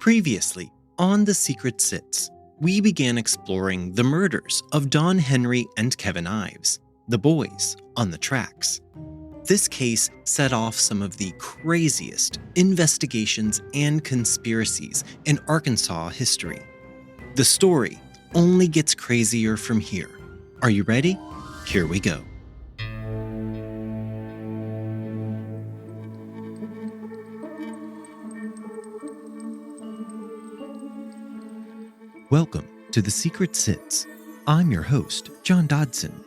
Previously, on The Secret Sits, we began exploring the murders of Don Henry and Kevin Ives, the boys on the tracks. This case set off some of the craziest investigations and conspiracies in Arkansas history. The story only gets crazier from here. Are you ready? Here we go. Welcome to The Secret Sits. I'm your host, John Dodson.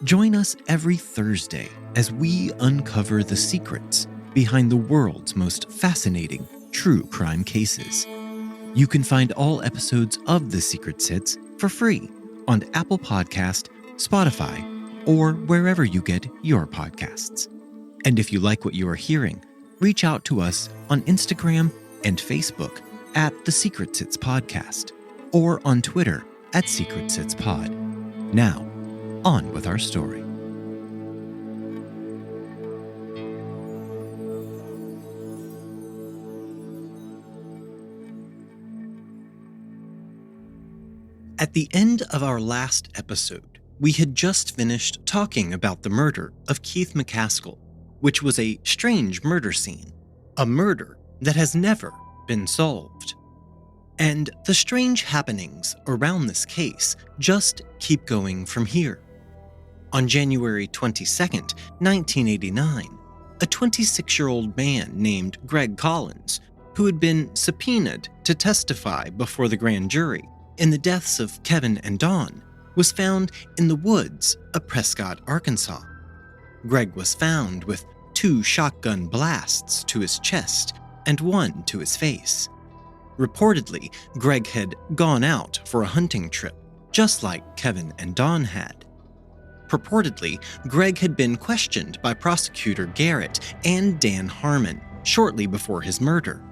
Join us every Thursday as we uncover the secrets behind the world's most fascinating true crime cases. You can find all episodes of The Secret Sits for free on Apple Podcast, Spotify, or wherever you get your podcasts. And if you like what you are hearing, reach out to us on Instagram and Facebook at The Secret Sits Podcast, or on Twitter at Secret Sits Pod. Now, on with our story. At the end of our last episode, we had just finished talking about the murder of Keith McCaskill, which was a strange murder scene, a murder that has never been solved. And the strange happenings around this case just keep going from here. On January 22nd, 1989, a 26-year-old man named Greg Collins, who had been subpoenaed to testify before the grand jury in the deaths of Kevin and Don, was found in the woods of Prescott, Arkansas. Greg was found with 2 shotgun blasts to his chest and 1 to his face. Reportedly, Greg had gone out for a hunting trip, just like Kevin and Don had. Purportedly, Greg had been questioned by prosecutor Garrett and Dan Harmon shortly before his murder.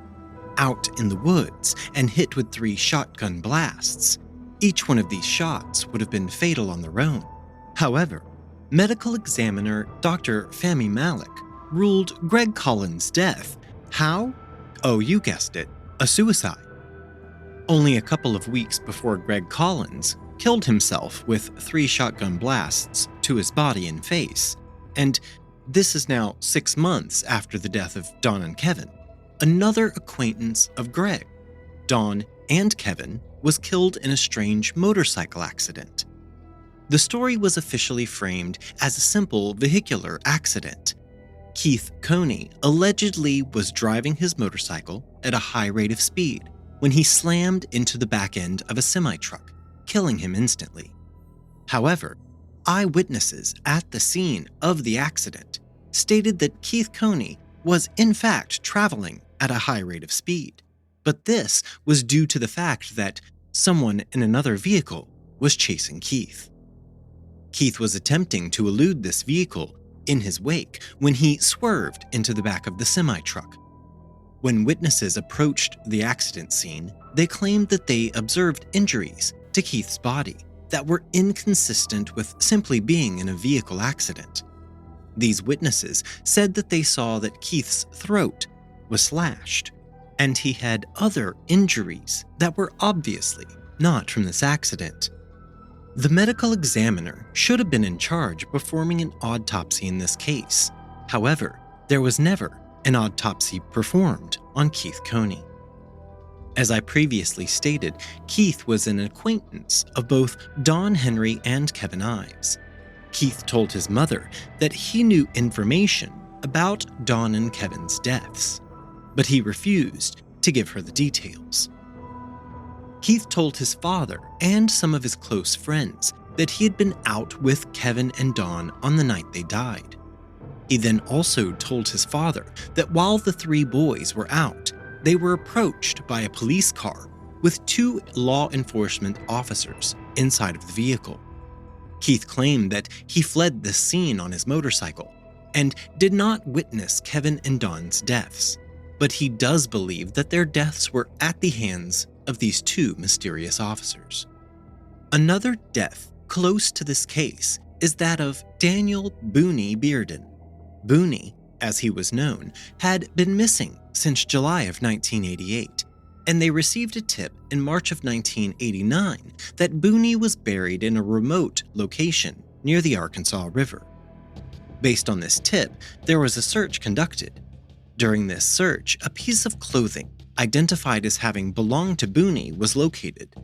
Out in the woods and hit with 3 shotgun blasts, each one of these shots would have been fatal on their own. However, medical examiner Dr. Fahmy Malik ruled Greg Collins' death. How? Oh, you guessed it. A suicide. Only a couple of weeks before Greg Collins killed himself with 3 shotgun blasts to his body and face, and this is now 6 months after the death of Don and Kevin, another acquaintance of Greg, Don and Kevin, was killed in a strange motorcycle accident. The story was officially framed as a simple vehicular accident. Keith Coney allegedly was driving his motorcycle at a high rate of speed when he slammed into the back end of a semi-truck, killing him instantly. However, eyewitnesses at the scene of the accident stated that Keith Coney was in fact traveling at a high rate of speed, but this was due to the fact that someone in another vehicle was chasing Keith. Keith was attempting to elude this vehicle in his wake when he swerved into the back of the semi-truck. When witnesses approached the accident scene, they claimed that they observed injuries to Keith's body that were inconsistent with simply being in a vehicle accident. These witnesses said that they saw that Keith's throat was slashed, and he had other injuries that were obviously not from this accident. The medical examiner should have been in charge of performing an autopsy in this case. However, there was never an autopsy performed on Keith Coney. As I previously stated, Keith was an acquaintance of both Don Henry and Kevin Ives. Keith told his mother that he knew information about Don and Kevin's deaths, but he refused to give her the details. Keith told his father and some of his close friends that he had been out with Kevin and Don on the night they died. He then also told his father that while the 3 boys were out, they were approached by a police car with 2 law enforcement officers inside of the vehicle. Keith claimed that he fled the scene on his motorcycle and did not witness Kevin and Don's deaths, but he does believe that their deaths were at the hands of these 2 mysterious officers. Another death close to this case is that of Daniel Booney Bearden. Booney, as he was known, had been missing since July of 1988. and they received a tip in March of 1989 that Booney was buried in a remote location near the Arkansas River. Based on this tip, there was a search conducted. During this search, a piece of clothing identified as having belonged to Booney was located.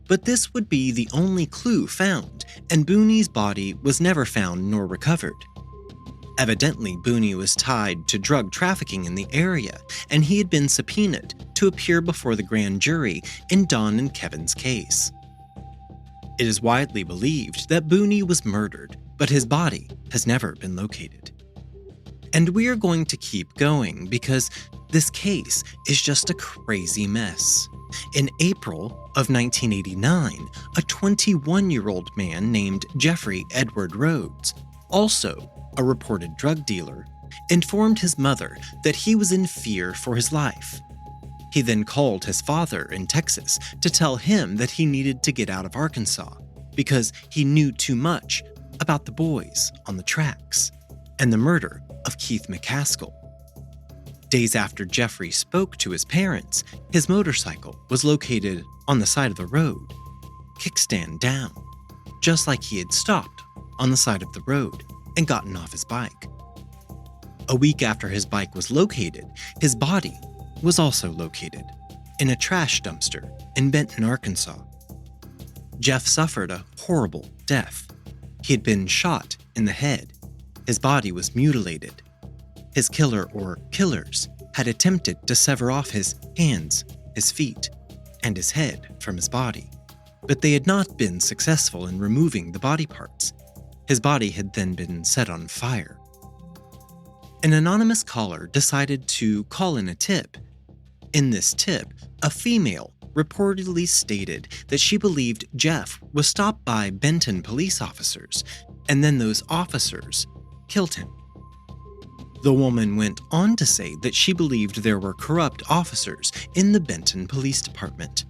But this would be the only clue found, and Booney's body was never found nor recovered. Evidently, Booney was tied to drug trafficking in the area, and he had been subpoenaed to appear before the grand jury in Don and Kevin's case. It is widely believed that Booney was murdered, but his body has never been located. And we're going to keep going because this case is just a crazy mess. In April of 1989, a 21-year-old man named Jeffrey Edward Rhodes, also a reported drug dealer, informed his mother that he was in fear for his life. He then called his father in Texas to tell him that he needed to get out of Arkansas because he knew too much about the boys on the tracks and the murder of Keith McCaskill. Days after Jeffrey spoke to his parents, his motorcycle was located on the side of the road, kickstand down, just like he had stopped on the side of the road and gotten off his bike. A week after his bike was located, his body was also located in a trash dumpster in Benton, Arkansas. Jeff suffered a horrible death. He had been shot in the head. His body was mutilated. His killer or killers had attempted to sever off his hands, his feet, and his head from his body, but they had not been successful in removing the body parts. His body had then been set on fire. An anonymous caller decided to call in a tip. In this tip, a female reportedly stated that she believed Jeff was stopped by Benton police officers, and then those officers killed him. The woman went on to say that she believed there were corrupt officers in the Benton Police Department.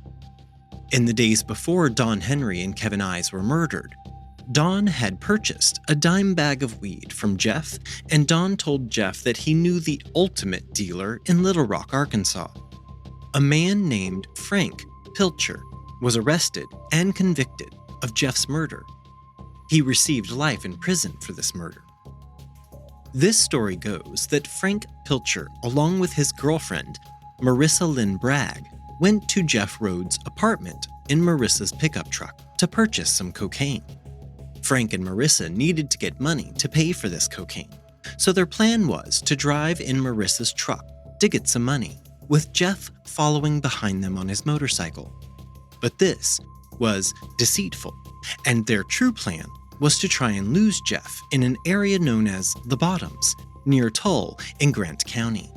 In the days before Don Henry and Kevin Ives were murdered, Don had purchased a dime bag of weed from Jeff, and Don told Jeff that he knew the ultimate dealer in Little Rock, Arkansas. A man named Frank Pilcher was arrested and convicted of Jeff's murder. He received life in prison for this murder. This story goes that Frank Pilcher, along with his girlfriend, Marissa Lynn Bragg, went to Jeff Rhodes' apartment in Marissa's pickup truck to purchase some cocaine. Frank and Marissa needed to get money to pay for this cocaine, so their plan was to drive in Marissa's truck to get some money, with Jeff following behind them on his motorcycle. But this was deceitful, and their true plan was to try and lose Jeff in an area known as The Bottoms, near Tull in Grant County.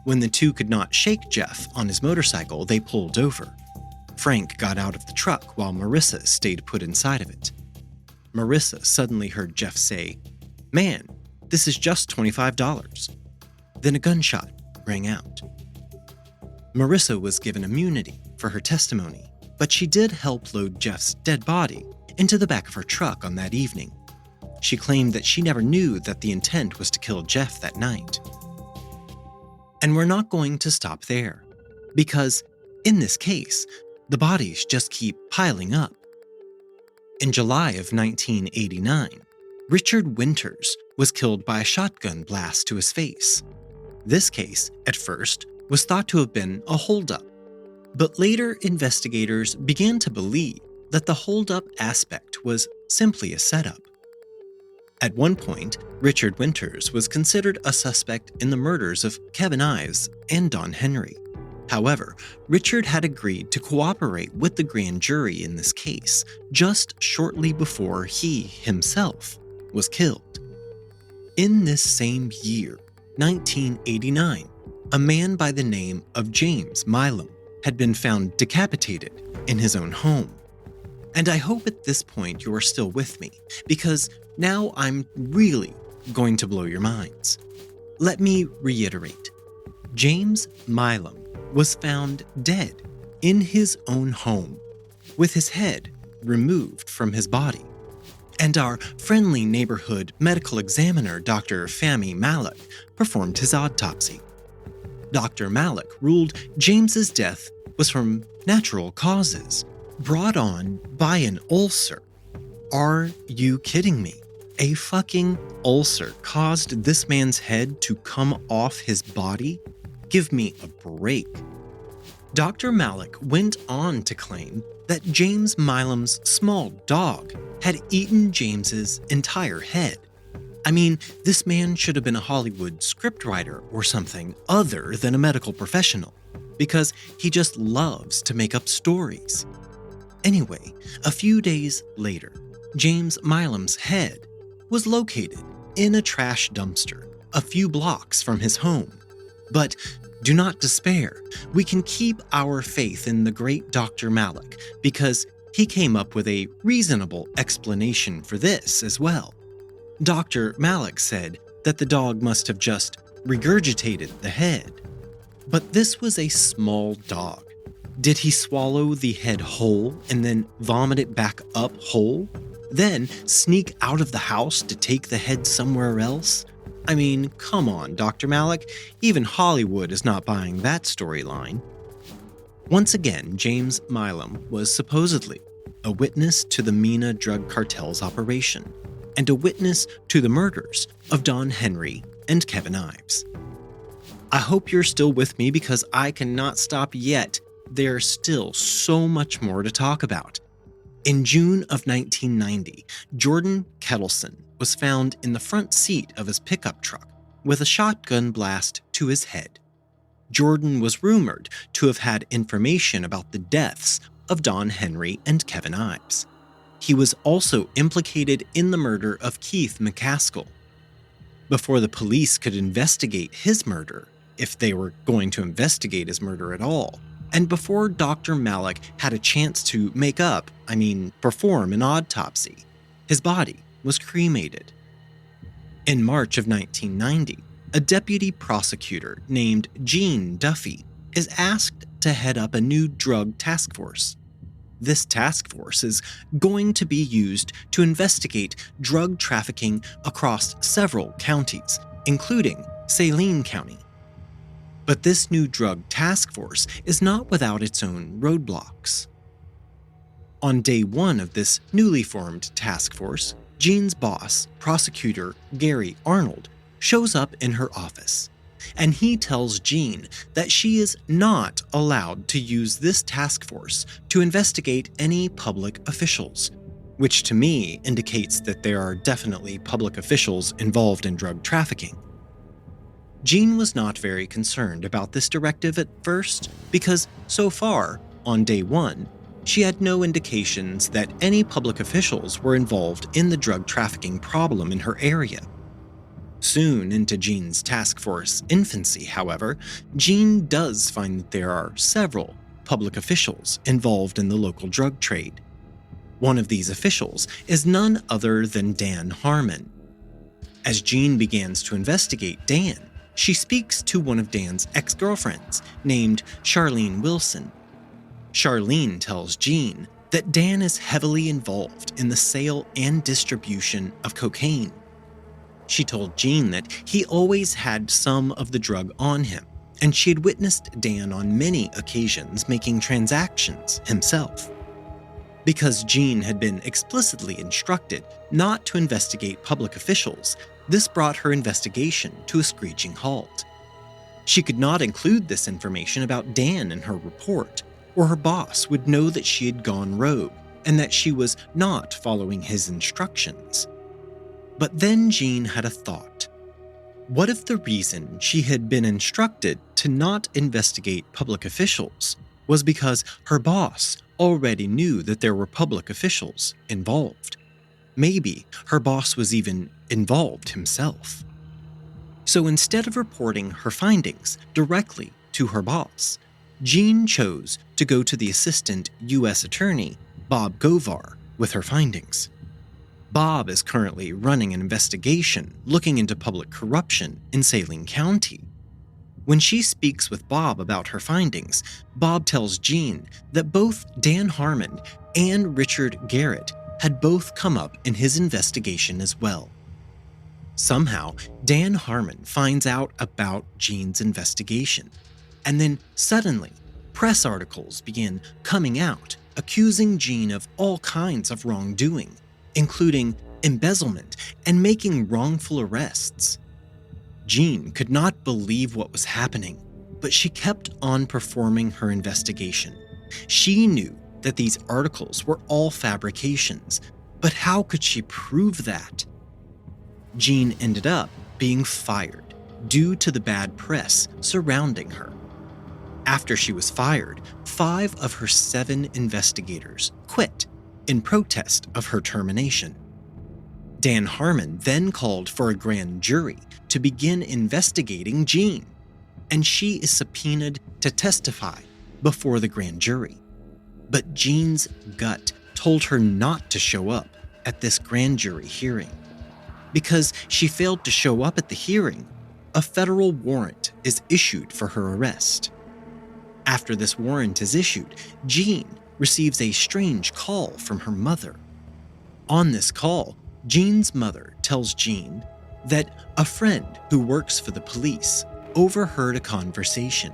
When the two could not shake Jeff on his motorcycle, they pulled over. Frank got out of the truck while Marissa stayed put inside of it. Marissa suddenly heard Jeff say, "Man, this is just $25. Then a gunshot rang out. Marissa was given immunity for her testimony, but she did help load Jeff's dead body into the back of her truck on that evening. She claimed that she never knew that the intent was to kill Jeff that night. And we're not going to stop there, because in this case, the bodies just keep piling up. In July of 1989, Richard Winters was killed by a shotgun blast to his face. This case, at first, was thought to have been a holdup, but later investigators began to believe that the holdup aspect was simply a setup. At one point, Richard Winters was considered a suspect in the murders of Kevin Ives and Don Henry. However, Richard had agreed to cooperate with the grand jury in this case just shortly before he himself was killed. In this same year, 1989, a man by the name of James Milam had been found decapitated in his own home. And I hope at this point you are still with me, because now I'm really going to blow your minds. Let me reiterate. James Milam was found dead in his own home, with his head removed from his body. And our friendly neighborhood medical examiner, Dr. Fahmy Malik, performed his autopsy. Dr. Malik ruled James's death was from natural causes, brought on by an ulcer. Are you kidding me? A fucking ulcer caused this man's head to come off his body? Give me a break. Dr. Malik went on to claim that James Milam's small dog had eaten James's entire head. I mean, this man should have been a Hollywood scriptwriter or something other than a medical professional, because he just loves to make up stories. Anyway, a few days later, James Milam's head was located in a trash dumpster a few blocks from his home. But do not despair. We can keep our faith in the great Dr. Malik because he came up with a reasonable explanation for this as well. Dr. Malik said that the dog must have just regurgitated the head. But this was a small dog. Did he swallow the head whole and then vomit it back up whole? Then sneak out of the house to take the head somewhere else? I mean, come on, Dr. Malik. Even Hollywood is not buying that storyline. Once again, James Milam was supposedly a witness to the Mina drug cartel's operation and a witness to the murders of Don Henry and Kevin Ives. I hope you're still with me because I cannot stop yet. There's still so much more to talk about. In June of 1990, Jordan Kettleson was found in the front seat of his pickup truck with a shotgun blast to his head. Jordan was rumored to have had information about the deaths of Don Henry and Kevin Ives. He was also implicated in the murder of Keith McCaskill. Before the police could investigate his murder, if they were going to investigate his murder at all, and before Dr. Malik had a chance to perform an autopsy, his body was cremated. In March of 1990, a deputy prosecutor named Gene Duffy is asked to head up a new drug task force. This task force is going to be used to investigate drug trafficking across several counties, including Saline County. But this new drug task force is not without its own roadblocks. On day one of this newly formed task force, Gene's boss, prosecutor Gary Arnold, shows up in her office, and he tells Gene that she is not allowed to use this task force to investigate any public officials, which to me indicates that there are definitely public officials involved in drug trafficking. Gene was not very concerned about this directive at first because so far, on day one, she had no indications that any public officials were involved in the drug trafficking problem in her area. Soon into Gene's task force infancy, however, Gene does find that there are several public officials involved in the local drug trade. One of these officials is none other than Dan Harmon. As Gene begins to investigate Dan, she speaks to one of Dan's ex-girlfriends named Charlene Wilson. Charlene tells Gene that Dan is heavily involved in the sale and distribution of cocaine. She told Gene that he always had some of the drug on him, and she had witnessed Dan on many occasions making transactions himself. Because Gene had been explicitly instructed not to investigate public officials, this brought her investigation to a screeching halt. She could not include this information about Dan in her report, or her boss would know that she had gone rogue and that she was not following his instructions. But then Gene had a thought. What if the reason she had been instructed to not investigate public officials was because her boss already knew that there were public officials involved? Maybe her boss was even involved himself. So instead of reporting her findings directly to her boss, Gene chose to go to the assistant U.S. attorney, Bob Govar, with her findings. Bob is currently running an investigation looking into public corruption in Saline County. When she speaks with Bob about her findings, Bob tells Gene that both Dan Harmon and Richard Garrett had both come up in his investigation as well. Somehow, Dan Harmon finds out about Gene's investigation, and then suddenly press articles began coming out accusing Jean of all kinds of wrongdoing, including embezzlement and making wrongful arrests. Jean could not believe what was happening, but she kept on performing her investigation. She knew that these articles were all fabrications, but how could she prove that? Jean ended up being fired due to the bad press surrounding her. After she was fired, 5 of her 7 investigators quit in protest of her termination. Dan Harmon then called for a grand jury to begin investigating Jean, and she is subpoenaed to testify before the grand jury. But Jean's gut told her not to show up at this grand jury hearing. Because she failed to show up at the hearing, a federal warrant is issued for her arrest. After this warrant is issued, Jean receives a strange call from her mother. On this call, Jean's mother tells Jean that a friend who works for the police overheard a conversation.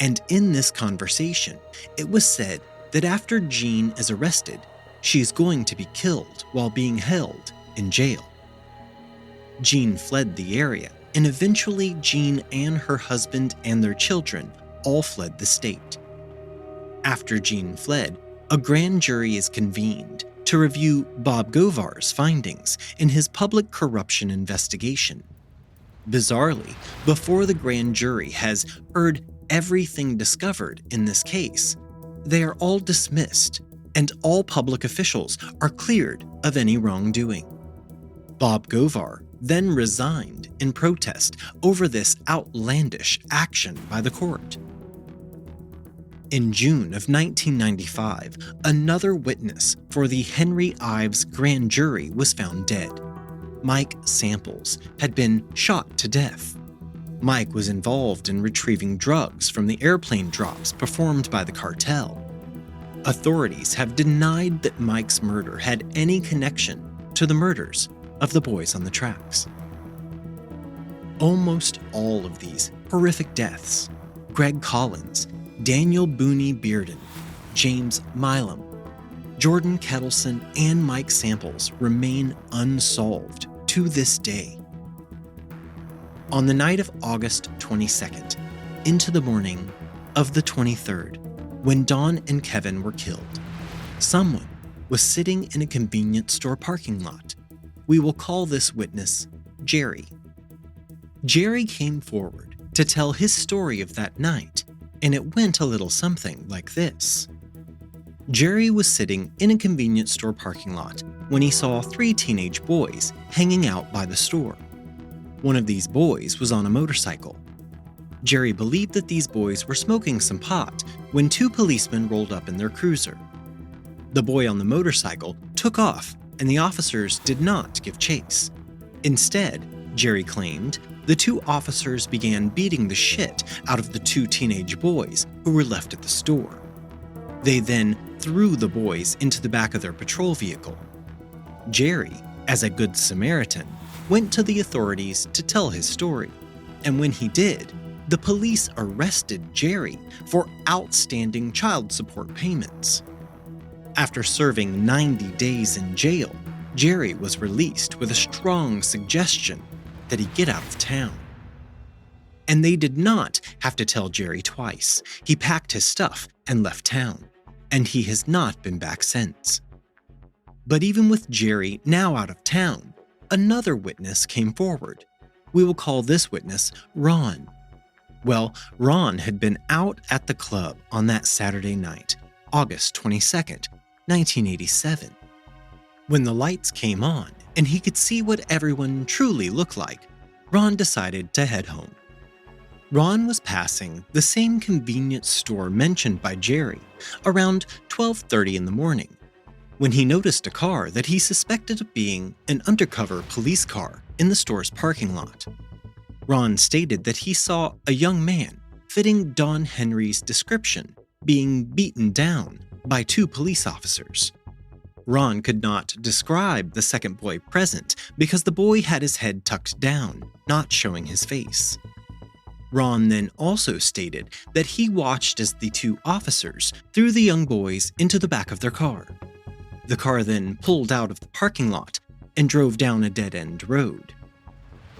And in this conversation, it was said that after Jean is arrested, she is going to be killed while being held in jail. Jean fled the area, and eventually Jean and her husband and their children all fled the state. After Jean fled, a grand jury is convened to review Bob Govar's findings in his public corruption investigation. Bizarrely, before the grand jury has heard everything discovered in this case, they are all dismissed, and all public officials are cleared of any wrongdoing. Bob Govar then resigned in protest over this outlandish action by the court. In June of 1995, another witness for the Henry Ives grand jury was found dead. Mike Samples had been shot to death. Mike was involved in retrieving drugs from the airplane drops performed by the cartel. Authorities have denied that Mike's murder had any connection to the murders of the boys on the tracks. Almost all of these horrific deaths, Greg Collins, Daniel Booney Bearden, James Milam, Jordan Kettleson, and Mike Samples remain unsolved to this day. On the night of August 22nd, into the morning of the 23rd, when Dawn and Kevin were killed, someone was sitting in a convenience store parking lot. We will call this witness Jerry. Jerry came forward to tell his story of that night, and it went a little something like this. Jerry was sitting in a convenience store parking lot when he saw 3 teenage boys hanging out by the store. One of these boys was on a motorcycle. Jerry believed that these boys were smoking some pot when 2 policemen rolled up in their cruiser. The boy on the motorcycle took off, and the officers did not give chase. Instead, Jerry claimed, the 2 officers began beating the shit out of the 2 teenage boys who were left at the store. They then threw the boys into the back of their patrol vehicle. Jerry, as a good Samaritan, went to the authorities to tell his story, and when he did, the police arrested Jerry for outstanding child support payments. After serving 90 days in jail, Jerry was released with a strong suggestion that he get out of town. And they did not have to tell Jerry twice. He packed his stuff and left town, and he has not been back since. But even with Jerry now out of town, another witness came forward. We will call this witness Ron. Well, Ron had been out at the club on that Saturday night, August 22nd, 1987. When the lights came on and he could see what everyone truly looked like, Ron decided to head home. Ron was passing the same convenience store mentioned by Jerry around 12:30 in the morning when he noticed a car that he suspected of being an undercover police car in the store's parking lot. Ron stated that he saw a young man fitting Don Henry's description being beaten down by 2 police officers. Ron could not describe the second boy present because the boy had his head tucked down, not showing his face. Ron then also stated that he watched as the two officers threw the young boys into the back of their car. The car then pulled out of the parking lot and drove down a dead-end road.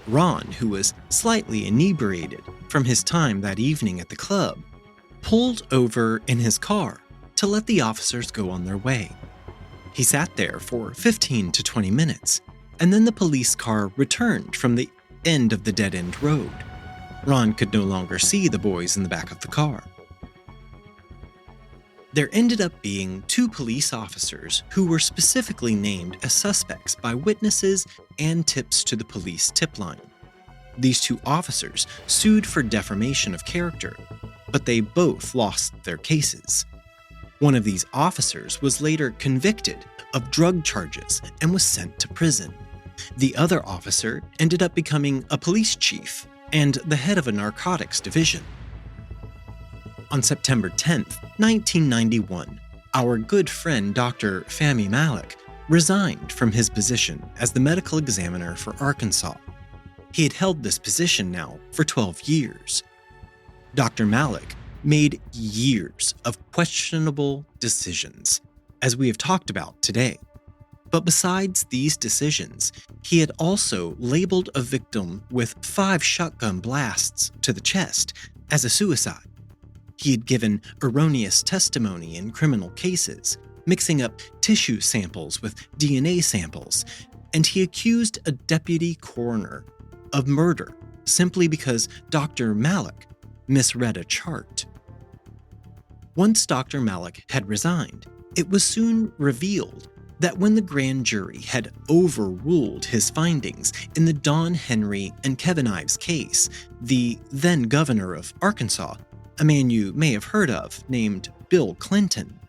Ron, who was slightly inebriated from his time that evening at the club, pulled over in his car to let the officers go on their way. He sat there for 15 to 20 minutes, and then the police car returned from the end of the dead-end road. Ron could no longer see the boys in the back of the car. There ended up being two police officers who were specifically named as suspects by witnesses and tips to the police tip line. These two officers sued for defamation of character, but they both lost their cases. One of these officers was later convicted of drug charges and was sent to prison. The other officer ended up becoming a police chief and the head of a narcotics division. On September 10, 1991, our good friend Dr. Fahmy Malak resigned from his position as the medical examiner for Arkansas. He had held this position now for 12 years. Dr. Malak made years of questionable decisions, as we have talked about today. But besides these decisions, he had also labeled a victim with 5 shotgun blasts to the chest as a suicide. He had given erroneous testimony in criminal cases, mixing up tissue samples with DNA samples, and he accused a deputy coroner of murder simply because Dr. Malak misread a chart. Once Dr. Malak had resigned, it was soon revealed that when the grand jury had overruled his findings in the Don Henry and Kevin Ives case, the then governor of Arkansas, a man you may have heard of named Bill Clinton,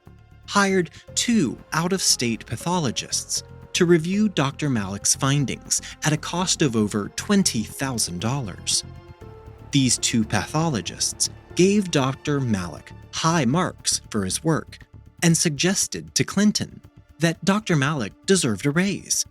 hired 2 out-of-state pathologists to review Dr. Malak's findings at a cost of over $20,000. These 2 pathologists gave Dr. Malak high marks for his work and suggested to Clinton that Dr. Malak deserved a raise.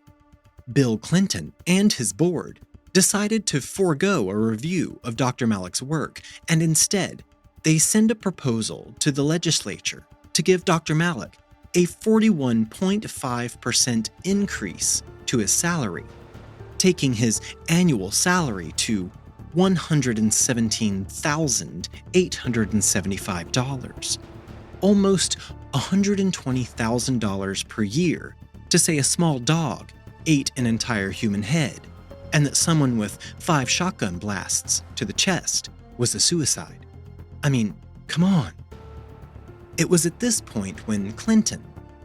Bill Clinton and his board decided to forego a review of Dr. Malak's work, and instead, they send a proposal to the legislature to give Dr. Malak a 41.5% increase to his salary, taking his annual salary to $117,875, almost $120,000 per year to say a small dog ate an entire human head, and that someone with 5 shotgun blasts to the chest was a suicide. I mean, come on. It was at this point when Clinton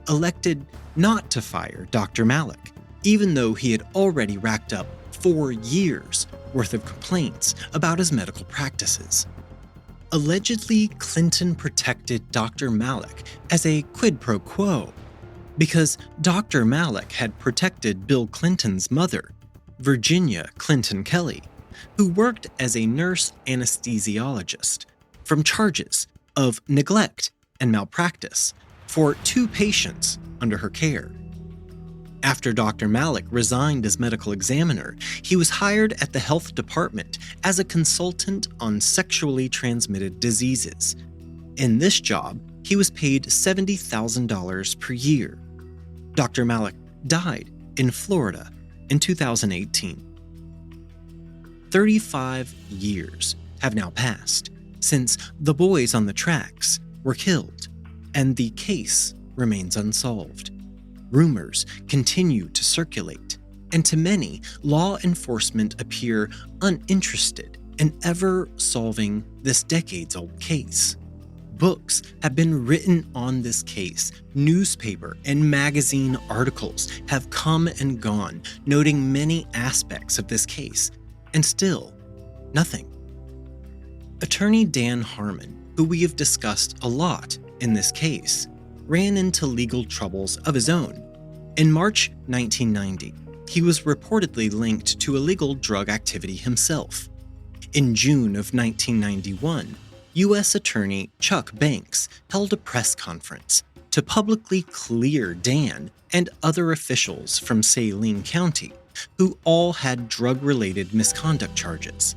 elected not to fire Dr. Malak, even though he had already racked up 4 years worth of complaints about his medical practices. Allegedly, Clinton protected Dr. Malak as a quid pro quo because Dr. Malak had protected Bill Clinton's mother, Virginia Clinton Kelly, who worked as a nurse anesthesiologist, from charges of neglect and malpractice for 2 patients under her care. After Dr. Malak resigned as medical examiner, he was hired at the health department as a consultant on sexually transmitted diseases. In this job, he was paid $70,000 per year. Dr. Malak died in Florida in 2018. 35 years have now passed since the boys on the tracks were killed, and the case remains unsolved. Rumors continue to circulate, and to many, law enforcement appear uninterested in ever solving this decades-old case. Books have been written on this case. Newspaper and magazine articles have come and gone, noting many aspects of this case, and still, nothing. Attorney Dan Harmon, who we have discussed a lot in this case, ran into legal troubles of his own. In March 1990, he was reportedly linked to illegal drug activity himself. In June of 1991, U.S. Attorney Chuck Banks held a press conference to publicly clear Dan and other officials from Saline County, who all had drug-related misconduct charges.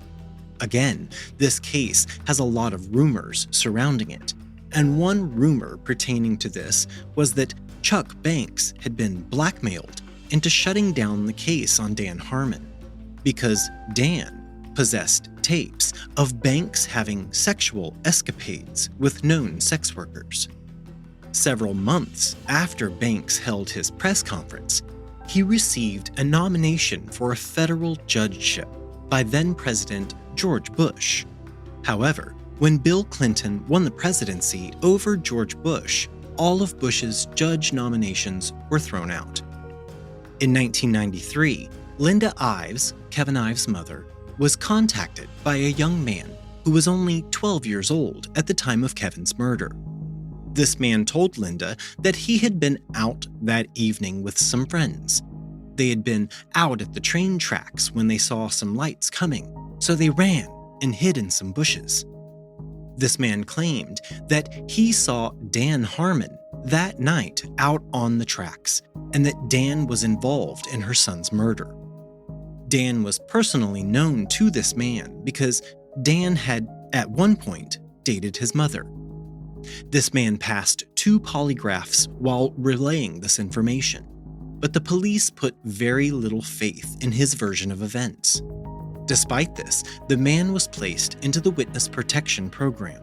Again, this case has a lot of rumors surrounding it, and one rumor pertaining to this was that Chuck Banks had been blackmailed into shutting down the case on Dan Harmon because Dan possessed tapes of Banks having sexual escapades with known sex workers. Several months after Banks held his press conference, he received a nomination for a federal judgeship by then-President George Bush. However, when Bill Clinton won the presidency over George Bush, all of Bush's judge nominations were thrown out. In 1993, Linda Ives, Kevin Ives' mother, was contacted by a young man who was only 12 years old at the time of Kevin's murder. This man told Linda that he had been out that evening with some friends. They had been out at the train tracks when they saw some lights coming, so they ran and hid in some bushes. This man claimed that he saw Dan Harmon that night out on the tracks and that Dan was involved in her son's murder. Dan was personally known to this man because Dan had, at one point, dated his mother. This man passed 2 polygraphs while relaying this information, but the police put very little faith in his version of events. Despite this, the man was placed into the Witness Protection Program.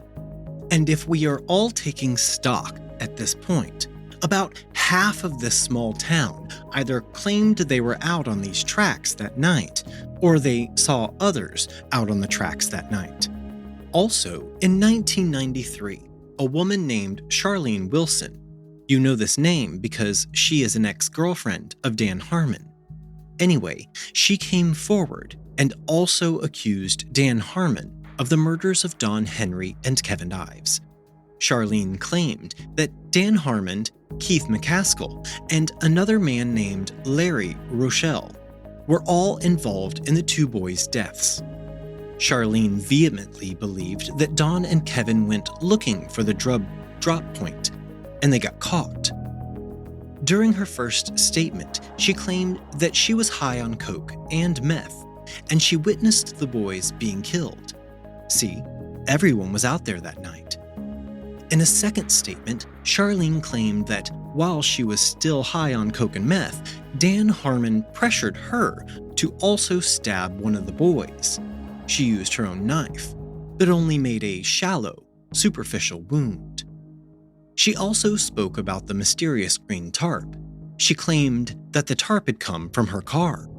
And if we are all taking stock at this point, about half of this small town either claimed they were out on these tracks that night, or they saw others out on the tracks that night. Also, in 1993, a woman named Charlene Wilson, you know this name because she is an ex-girlfriend of Dan Harmon. Anyway, she came forward and also accused Dan Harmon of the murders of Don Henry and Kevin Ives. Charlene claimed that Dan Harmon, Keith McCaskill, and another man named Larry Rochelle were all involved in the 2 boys' deaths. Charlene vehemently believed that Don and Kevin went looking for the drug drop point, and they got caught. During her first statement, she claimed that she was high on coke and meth, and she witnessed the boys being killed. See, everyone was out there that night. In a second statement, Charlene claimed that while she was still high on coke and meth, Dan Harmon pressured her to also stab one of the boys. She used her own knife, but only made a shallow, superficial wound. She also spoke about the mysterious green tarp. She claimed that the tarp had come from her car.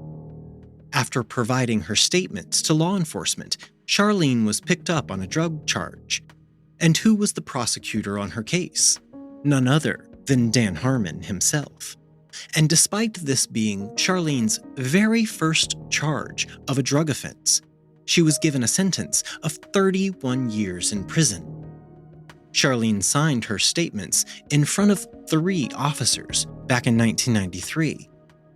After providing her statements to law enforcement, Charlene was picked up on a drug charge. And who was the prosecutor on her case? None other than Dan Harmon himself. And despite this being Charlene's very first charge of a drug offense, she was given a sentence of 31 years in prison. Charlene signed her statements in front of 3 officers back in 1993,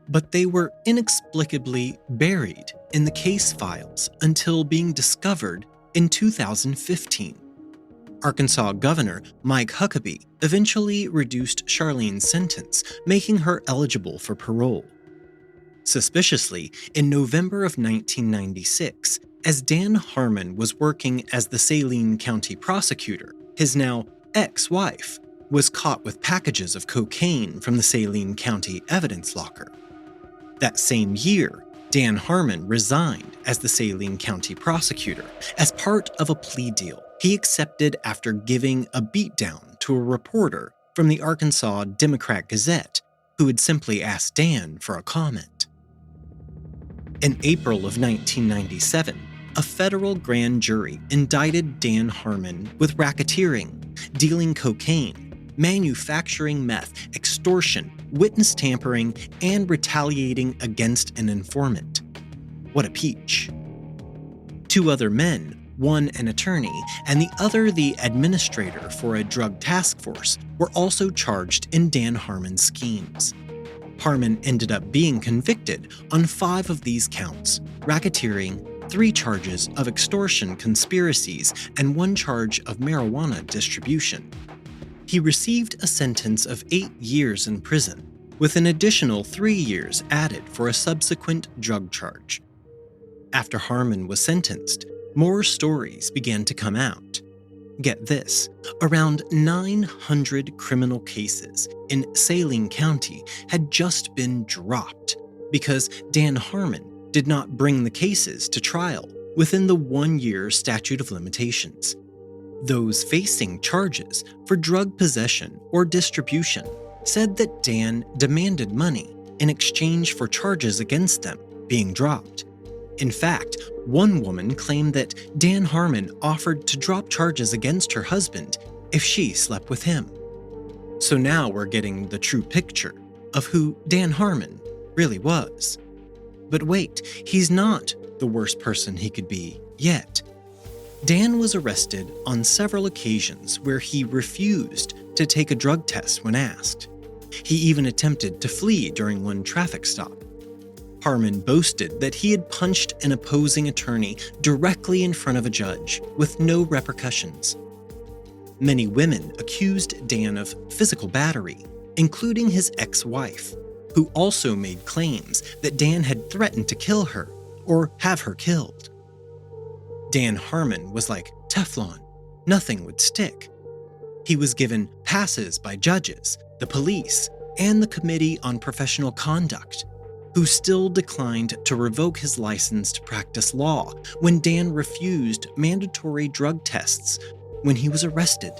but they were inexplicably buried in the case files until being discovered in 2015. Arkansas Governor Mike Huckabee eventually reduced Charlene's sentence, making her eligible for parole. Suspiciously, in November of 1996, as Dan Harmon was working as the Saline County prosecutor, his now ex-wife was caught with packages of cocaine from the Saline County evidence locker. That same year, Dan Harmon resigned as the Saline County prosecutor as part of a plea deal he accepted after giving a beatdown to a reporter from the Arkansas Democrat-Gazette who had simply asked Dan for a comment. In April of 1997, a federal grand jury indicted Dan Harmon with racketeering, dealing cocaine, manufacturing meth, extortion, witness tampering, and retaliating against an informant. What a peach. 2 other men, one an attorney and the other the administrator for a drug task force, were also charged in Dan Harmon's schemes. Harmon ended up being convicted on 5 of these counts: racketeering, 3 charges of extortion conspiracies, and 1 charge of marijuana distribution. He received a sentence of 8 years in prison, with an additional 3 years added for a subsequent drug charge. After Harmon was sentenced, more stories began to come out. Get this, around 900 criminal cases in Saline County had just been dropped because Dan Harmon did not bring the cases to trial within the 1-year statute of limitations. Those facing charges for drug possession or distribution said that Dan demanded money in exchange for charges against them being dropped. In fact, one woman claimed that Dan Harmon offered to drop charges against her husband if she slept with him. So now we're getting the true picture of who Dan Harmon really was. But wait, he's not the worst person he could be yet. Dan was arrested on several occasions where he refused to take a drug test when asked. He even attempted to flee during one traffic stop. Harmon boasted that he had punched an opposing attorney directly in front of a judge with no repercussions. Many women accused Dan of physical battery, including his ex-wife, who also made claims that Dan had threatened to kill her or have her killed. Dan Harmon was like Teflon. Nothing would stick. He was given passes by judges, the police, and the Committee on Professional Conduct, who still declined to revoke his license to practice law when Dan refused mandatory drug tests when he was arrested.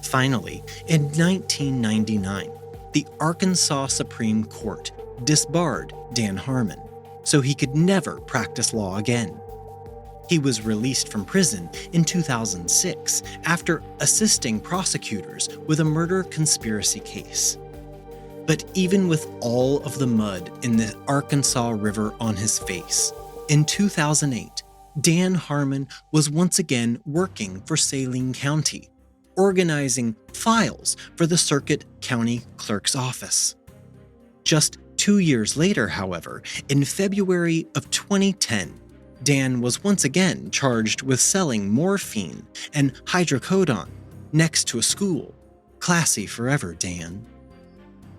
Finally, in 1999, the Arkansas Supreme Court disbarred Dan Harmon, so he could never practice law again. He was released from prison in 2006 after assisting prosecutors with a murder conspiracy case. But even with all of the mud in the Arkansas River on his face, in 2008, Dan Harmon was once again working for Saline County, organizing files for the Circuit County Clerk's Office. Just 2 years later, however, in February of 2010, Dan was once again charged with selling morphine and hydrocodone next to a school. Classy forever, Dan.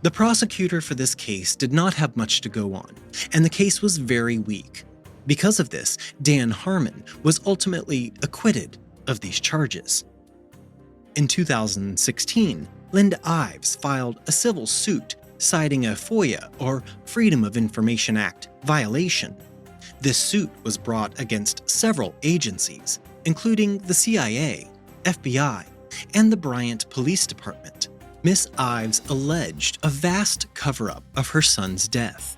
The prosecutor for this case did not have much to go on, and the case was very weak. Because of this, Dan Harmon was ultimately acquitted of these charges. In 2016, Linda Ives filed a civil suit citing a FOIA, or Freedom of Information Act, violation. This suit was brought against several agencies, including the CIA, FBI, and the Bryant Police Department. Miss Ives alleged a vast cover-up of her son's death.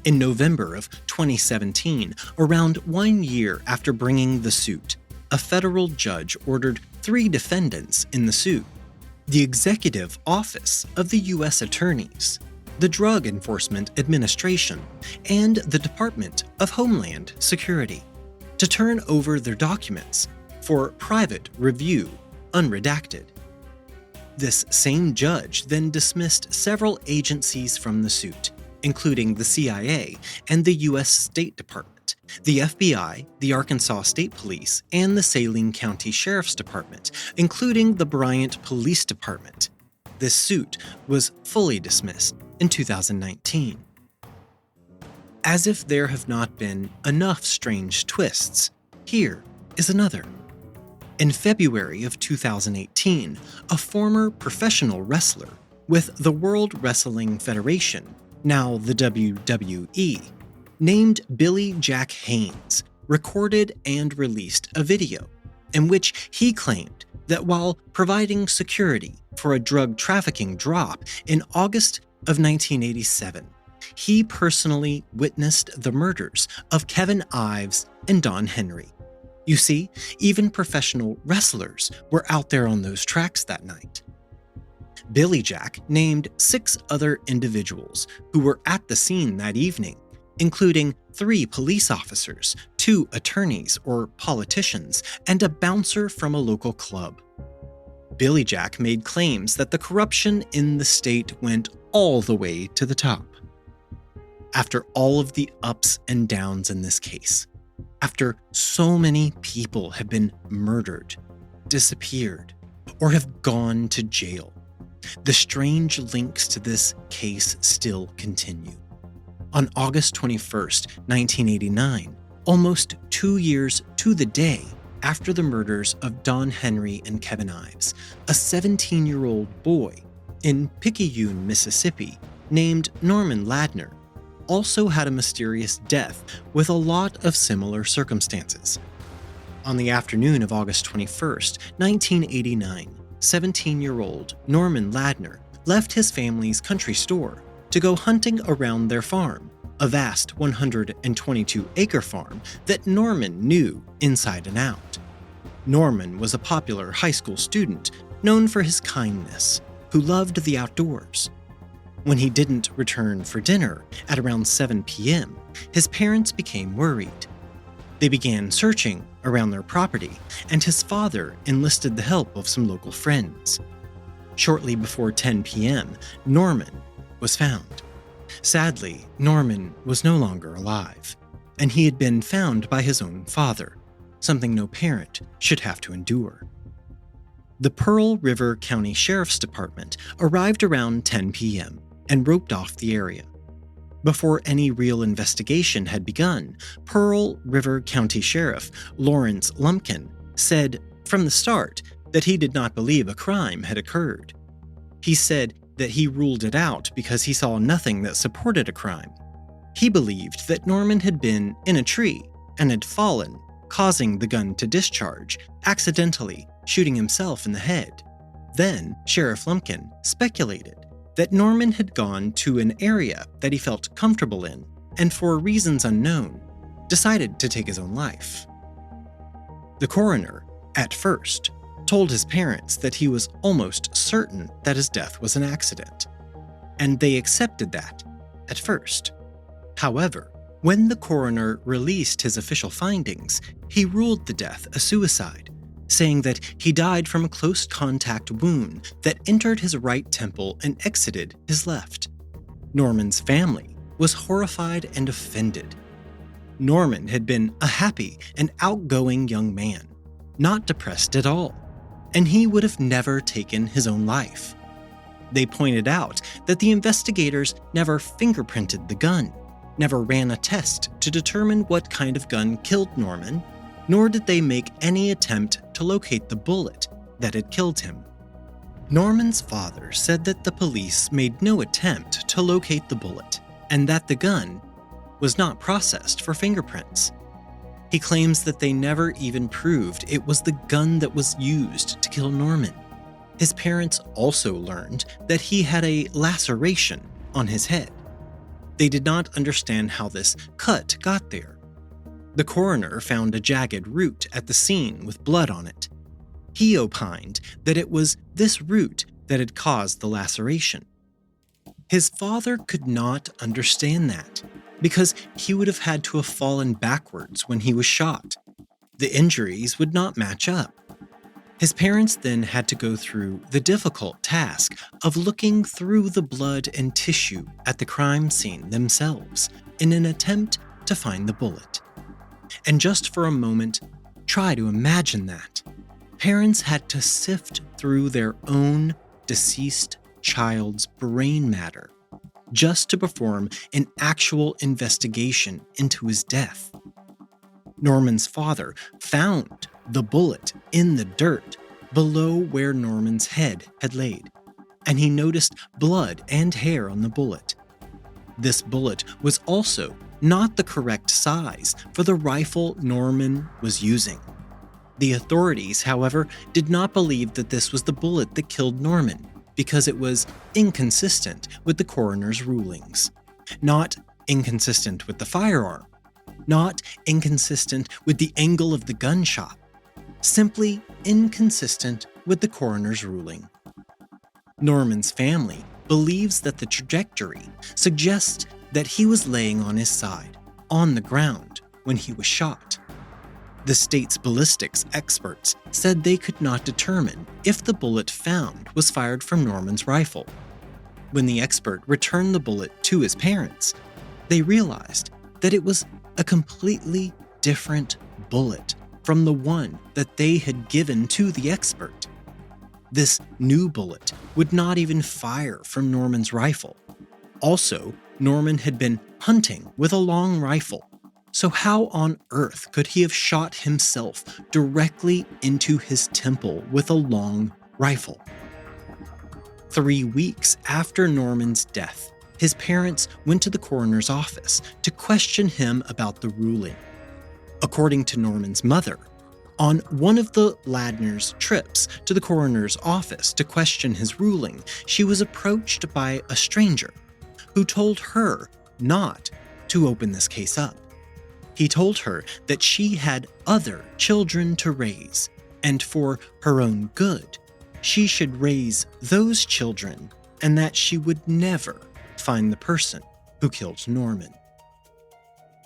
In November of 2017, around 1 year after bringing the suit, a federal judge ordered 3 defendants in the suit: the Executive Office of the U.S. Attorneys, the Drug Enforcement Administration, and the Department of Homeland Security, to turn over their documents for private review, unredacted. This same judge then dismissed several agencies from the suit, including the CIA and the U.S. State Department, the FBI, the Arkansas State Police, and the Saline County Sheriff's Department, including the Bryant Police Department. This suit was fully dismissed in 2019. As if there have not been enough strange twists, here is another. In February of 2018, a former professional wrestler with the World Wrestling Federation, now the WWE, named Billy Jack Haynes, recorded and released a video in which he claimed that while providing security for a drug trafficking drop in August of 1987, he personally witnessed the murders of Kevin Ives and Don Henry. You see, even professional wrestlers were out there on those tracks that night. Billy Jack named 6 other individuals who were at the scene that evening, including 3 police officers, 2 attorneys or politicians, and a bouncer from a local club. Billy Jack made claims that the corruption in the state went all the way to the top. After all of the ups and downs in this case, after so many people have been murdered, disappeared, or have gone to jail, the strange links to this case still continue. On August 21st, 1989, Almost 2 years to the day after the murders of Don Henry and Kevin Ives, a 17-year-old boy in Picayune, Mississippi, named Norman Ladner, also had a mysterious death with a lot of similar circumstances. On the afternoon of August 21st, 1989, 17-year-old Norman Ladner left his family's country store to go hunting around their farm, a vast 122-acre farm that Norman knew inside and out. Norman was a popular high school student known for his kindness, who loved the outdoors. When he didn't return for dinner at around 7 p.m., his parents became worried. They began searching around their property, and his father enlisted the help of some local friends. Shortly before 10 p.m., Norman was found. Sadly, Norman was no longer alive, and he had been found by his own father, something no parent should have to endure. The Pearl River County Sheriff's Department arrived around 10 p.m. and roped off the area. Before any real investigation had begun, Pearl River County Sheriff Lawrence Lumpkin said from the start that he did not believe a crime had occurred. He said that he ruled it out because he saw nothing that supported a crime. He believed that Norman had been in a tree and had fallen, causing the gun to discharge, accidentally shooting himself in the head. Then, Sheriff Lumpkin speculated that Norman had gone to an area that he felt comfortable in, and for reasons unknown, decided to take his own life. The coroner, at first, told his parents that he was almost certain that his death was an accident, and they accepted that at first. However, when the coroner released his official findings, he ruled the death a suicide, saying that he died from a close contact wound that entered his right temple and exited his left. Norman's family was horrified and offended. Norman had been a happy and outgoing young man, not depressed at all, and he would have never taken his own life. They pointed out that the investigators never fingerprinted the gun, never ran a test to determine what kind of gun killed Norman, nor did they make any attempt to locate the bullet that had killed him. Norman's father said that the police made no attempt to locate the bullet, and that the gun was not processed for fingerprints. He claims that they never even proved it was the gun that was used to kill Norman. His parents also learned that he had a laceration on his head. They did not understand how this cut got there. The coroner found a jagged root at the scene with blood on it. He opined that it was this root that had caused the laceration. His father could not understand that, because he would have had to have fallen backwards when he was shot. The injuries would not match up. His parents then had to go through the difficult task of looking through the blood and tissue at the crime scene themselves in an attempt to find the bullet. And just for a moment, try to imagine that. Parents had to sift through their own deceased child's brain matter just to perform an actual investigation into his death. Norman's father found the bullet in the dirt below where Norman's head had laid, and he noticed blood and hair on the bullet. This bullet was also not the correct size for the rifle Norman was using. The authorities, however, did not believe that this was the bullet that killed Norman because it was inconsistent with the coroner's rulings. Not inconsistent with the firearm, not inconsistent with the angle of the gunshot, simply inconsistent with the coroner's ruling. Norman's family believes that the trajectory suggests that he was laying on his side, on the ground, when he was shot. The state's ballistics experts said they could not determine if the bullet found was fired from Norman's rifle. When the expert returned the bullet to his parents, they realized that it was a completely different bullet from the one that they had given to the expert. This new bullet would not even fire from Norman's rifle. Also, Norman had been hunting with a long rifle, So how on earth could he have shot himself directly into his temple with a long rifle? 3 weeks after Norman's death, his parents went to the coroner's office to question him about the ruling. According to Norman's mother, on one of the Ladner's trips to the coroner's office to question his ruling, she was approached by a stranger who told her not to open this case up. He told her that she had other children to raise, and for her own good, she should raise those children, and that she would never find the person who killed Norman.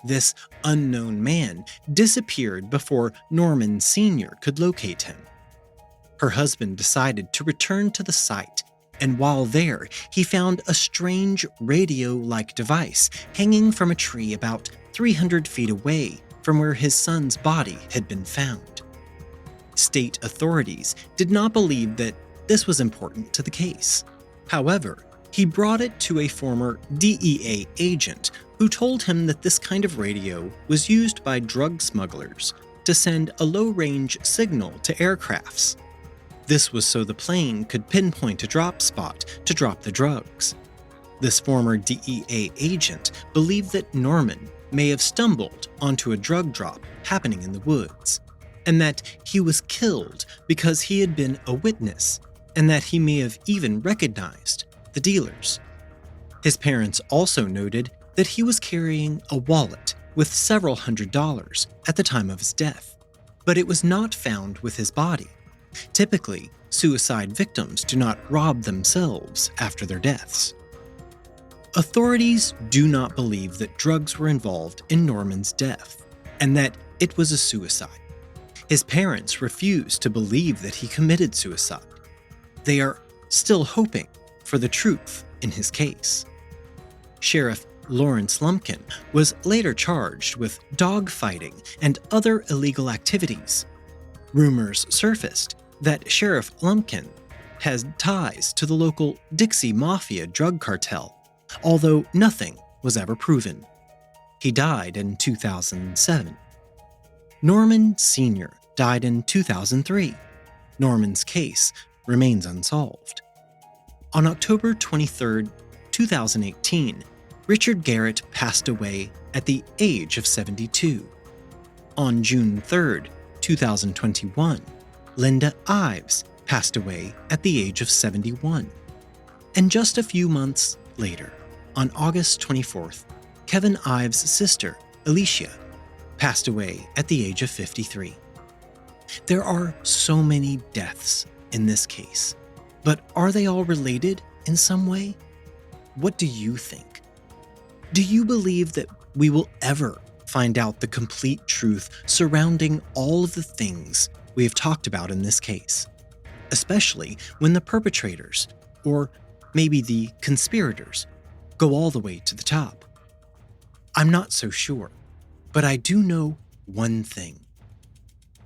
This unknown man disappeared before Norman Sr. could locate him. Her husband decided to return to the site, and while there, he found a strange radio-like device hanging from a tree about 300 feet away from where his son's body had been found. State authorities did not believe that this was important to the case. However, he brought it to a former DEA agent who told him that this kind of radio was used by drug smugglers to send a low-range signal to aircrafts. This was so the plane could pinpoint a drop spot to drop the drugs. This former DEA agent believed that Norman may have stumbled onto a drug drop happening in the woods, and that he was killed because he had been a witness, and that he may have even recognized the dealers. His parents also noted that he was carrying a wallet with several $100s at the time of his death, but it was not found with his body. Typically, suicide victims do not rob themselves after their deaths. Authorities do not believe that drugs were involved in Norman's death, and that it was a suicide. His parents refuse to believe that he committed suicide. They are still hoping for the truth in his case. Sheriff Lawrence Lumpkin was later charged with dogfighting and other illegal activities. Rumors surfaced that Sheriff Lumpkin has ties to the local Dixie Mafia drug cartel, although nothing was ever proven. He died in 2007. Norman Sr. died in 2003. Norman's case remains unsolved. On October 23, 2018, Richard Garrett passed away at the age of 72. On June 3, 2021, Linda Ives passed away at the age of 71. And just a few months later, on August 24th, Kevin Ives' sister, Alicia, passed away at the age of 53. There are so many deaths in this case, but are they all related in some way? What do you think? Do you believe that we will ever find out the complete truth surrounding all of the things we have talked about in this case, especially when the perpetrators, or maybe the conspirators, go all the way to the top? I'm not so sure, but I do know one thing.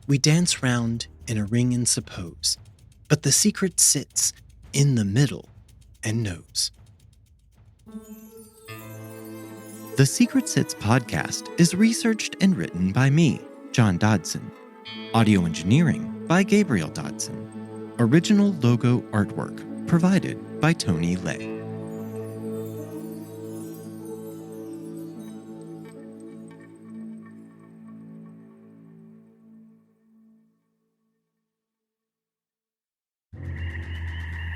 We dance round in a ring and suppose, but the secret sits in the middle and knows. The Secret Sits podcast is researched and written by me, John Dodson. Audio engineering by Gabriel Dodson. Original logo artwork provided by Tony Lay.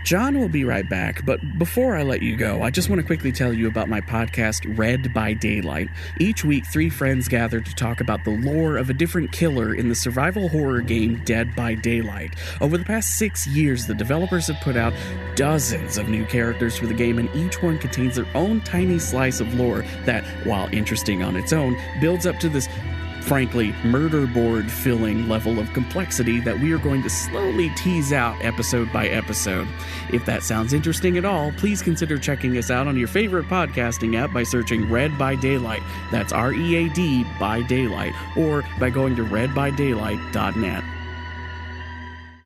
John will be right back, but before I let you go, I just want to quickly tell you about my podcast, Read by Daylight. Each week, 3 friends gather to talk about the lore of a different killer in the survival horror game Dead by Daylight. Over the past 6 years, the developers have put out dozens of new characters for the game, and each one contains their own tiny slice of lore that, while interesting on its own, builds up to this frankly, murder board filling level of complexity that we are going to slowly tease out episode by episode. If that sounds interesting at all, please consider checking us out on your favorite podcasting app by searching Read by Daylight. That's READ by Daylight, or by going to readbydaylight.net.